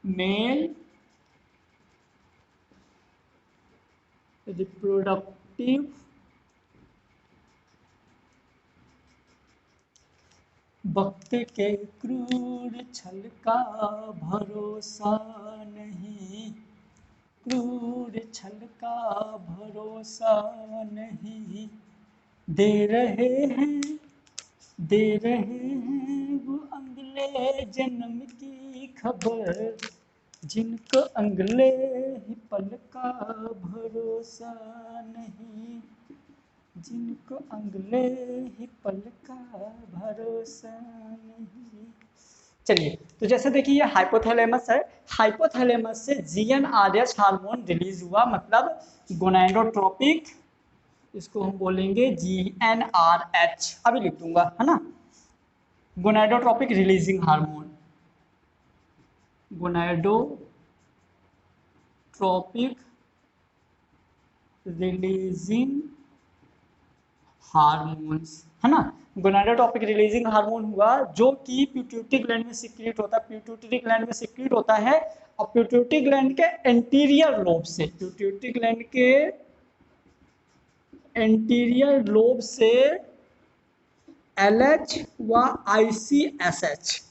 Male reproductive वक्त के क्रूर छल का भरोसा नहीं, क्रूर छल का भरोसा नहीं, दे रहे हैं वो अगले जन्म की खबर, जिनको अगले ही पल का भरोसा नहीं, जिनको अगले ही पल का भरोसा नहीं। चलिए, तो जैसे देखिए ये हाइपोथैलेमस है, हाइपोथैलेमस से GnRH हार्मोन रिलीज हुआ, मतलब गोनाडोट्रोपिक, इसको हम बोलेंगे GnRH, अभी लिख दूंगा, है ना, gonadotropic releasing hormone, gonadotropic releasing hormones, है ना, गोनाडोट्रोपिक रिलीजिंग हार्मोन हुआ जो कि पिट्यूटरी ग्लैंड में सिक्रीट होता है, पिट्यूटरी ग्लैंड में सिक्रीट होता है, और पिट्यूटरी ग्लैंड के एंटीरियर लोब से, पिट्यूटरी ग्लैंड के एंटीरियर लोब से LH व ICSH,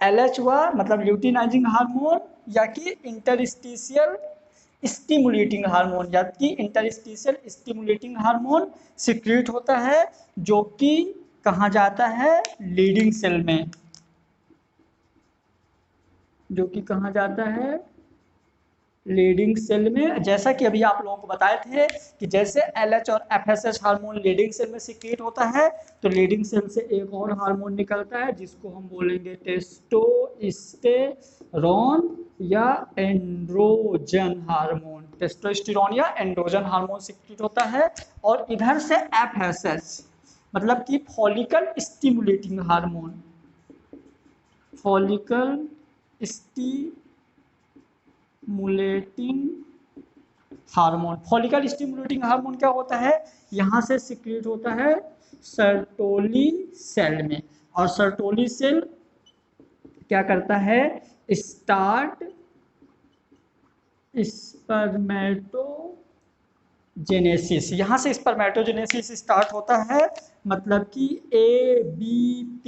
LH व मतलब ल्यूटिनाइजिंग हार्मोन या कि इंटरस्टिशियल स्टिमुलेटिंग हार्मोन, या कि इंटरस्टिशियल स्टिमुलेटिंग हार्मोन सिक्रीट होता है, जो कि कहाँ जाता है, लीडिंग सेल में, जो कि कहाँ जाता है, लीडिंग सेल में। जैसा कि अभी आप लोगों को बताए थे कि जैसे LH और FSH हार्मोन लीडिंग सेल में सिक्रीट होता है, तो लीडिंग सेल से एक और हार्मोन निकलता है जिसको हम बोलेंगे टेस्टोस्टेरोन या एंड्रोजन हार्मोन, टेस्टोस्टेरोन या एंड्रोजन हार्मोन सिक्रीट होता है। और इधर से FSH मतलब कि follicle stimulating hormone, follicle stimulating hormone, follicle stimulating hormone क्या होता है, यहाँ से सिक्रीट होता है सर्टोली सेल में, और सर्टोली सेल क्या करता है, स्टार्ट स्पर्मेटोजेनेसिस, यहाँ से स्पर्मेटोजेनेसिस स्टार्ट होता है, मतलब कि ABP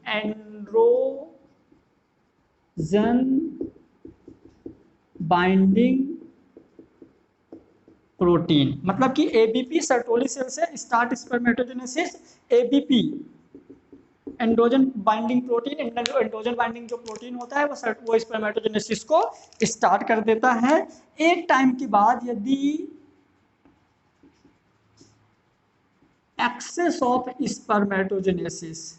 एंड्रोजन बाइंडिंग प्रोटीन, मतलब कि ABP सर्टोली सेल से start spermatogenesis, ABP androgen binding protein, androgen binding जो प्रोटीन होता है वो स्पर्मेटोजेनेसिस को स्टार्ट कर देता है। एक टाइम के बाद यदि एक्सेस ऑफ स्पर्मेटोजेनेसिस,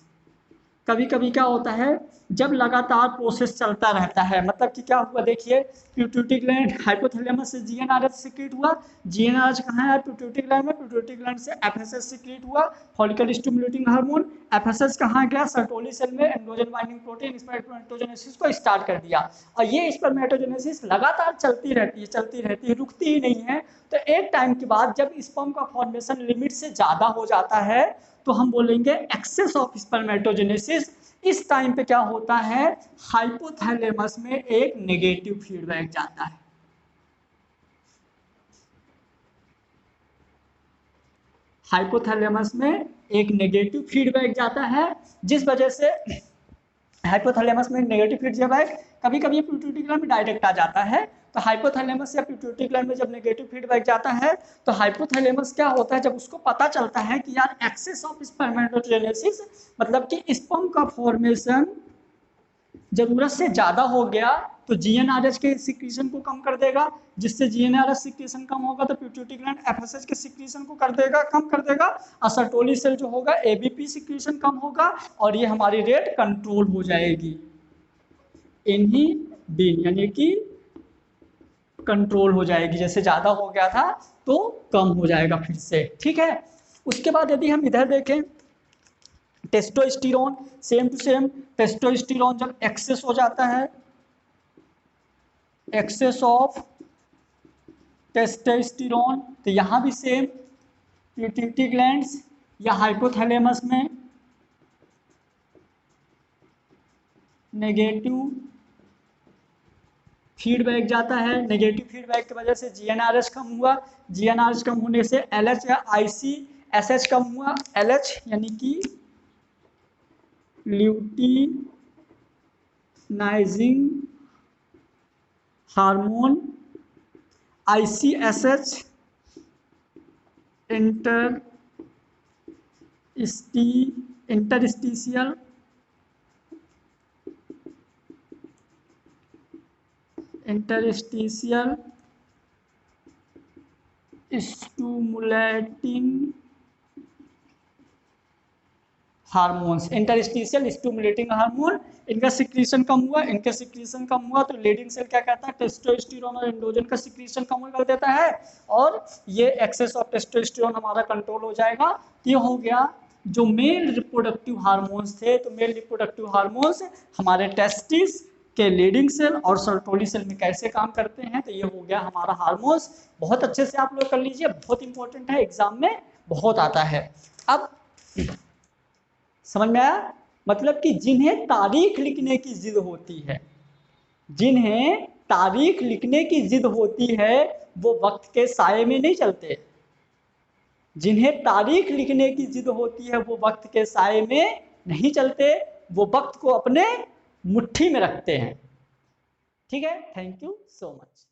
कभी कभी क्या होता है जब लगातार प्रोसेस चलता रहता है, मतलब कि क्या हुआ देखिए, पिट्यूटरी ग्लैंड हाइपोथैलेमस से GnRH सिक्रीट हुआ, GnRH कहाँ है, पिट्यूटरी ग्लैंड में, पिट्यूटरी ग्लैंड से FSH सिक्रीट हुआ, फॉलिकल स्टिमुलेटिंग हार्मोन, FSH कहाँ गया, सर्टोली सेल में एंड्रोजन बाइंडिंग प्रोटीन स्पर्मेटोजेनेसिस को स्टार्ट कर दिया, और ये स्पर्मेटोजेनेसिस लगातार चलती रहती है, रुकती ही नहीं है। तो एक टाइम के बाद जब स्पर्म का फॉर्मेशन लिमिट से ज्यादा हो जाता है तो हम बोलेंगे एक्सेस ऑफ स्पर्मेटोजेनेसिस। इस टाइम पे क्या होता है, हाइपोथैलेमस में एक नेगेटिव फीडबैक जाता है, हाइपोथैलेमस में एक नेगेटिव फीडबैक जाता है, जिस वजह से हाइपोथैलेमस में नेगेटिव फीडबैक कभी कभी पिट्यूटरी ग्लैंड में डायरेक्ट आ जाता है। तो हाइपोथैलेमस या पिट्यूटरी ग्लैंड में जब नेगेटिव फीडबैक जाता है तो हाइपोथैलेमस क्या होता है, जब उसको पता चलता है कि यार एक्सेस ऑफ स्पर्मेटोजेनेसिस मतलब कि स्पर्म का फॉर्मेशन जरूरत से ज्यादा हो गया, तो GnRH के सिक्रीशन को कम कर देगा, जिससे GnRH सिक्रीशन कम होगा तो पिट्यूटरी ग्लैंड FSH के सिक्रीशन को कम कर देगा, और सर्टोली सेल जो होगा ABP सिक्रीशन कम होगा, और ये हमारी रेट कंट्रोल हो जाएगी, इनहिबिन यानी कि कंट्रोल हो जाएगी, जैसे ज्यादा हो गया था तो कम हो जाएगा फिर से, ठीक है। उसके बाद यदि हम इधर देखें testosterone, same to same, testosterone जब एक्सेस हो जाता है, एक्सेस ऑफ टेस्टोस्टेरोन, तो यहां भी सेम पिट्यूटरी ग्लैंड्स या हाइपोथैलेमस में नेगेटिव फीडबैक जाता है। नेगेटिव फीडबैक की वजह से जीएनआरएच कम हुआ, जीएनआरएच कम होने से एलएच या आईसीएसएच कम हुआ। एलएच यानी कि luteinising hormone, ICSH interstitial stimulating hormones, interstitial stimulating hormone, इनका सिक्रीशन कम हुआ। इनका सिक्रीशन कम हुआ तो लीडिंग सेल क्या कहता है, टेस्टोस्टेरोन और एंड्रोजन का सिक्रीशन कम कर देता है और ये एक्सेस ऑफ टेस्टोस्टेरोन हमारा कंट्रोल हो जाएगा। ये हो गया जो मेल रिप्रोडक्टिव हार्मोन्स थे। तो मेल रिप्रोडक्टिव हार्मोन्स हमारे टेस्टिस के लीडिंग सेल और सर्टोली सेल में कैसे काम करते हैं, तो ये हो गया हमारा हार्मोन्स। बहुत अच्छे से आप लोग कर लीजिए, बहुत इंपॉर्टेंट है, एग्जाम में बहुत आता है। अब समझ में आया, मतलब कि जिन्हें तारीख लिखने की जिद होती है, जिन्हें तारीख लिखने की जिद होती है वो वक्त के साये में नहीं चलते। जिन्हें तारीख लिखने की जिद होती है वो वक्त के साये में नहीं चलते, वो वक्त को अपने मुट्ठी में रखते हैं। ठीक है, थैंक यू सो मच।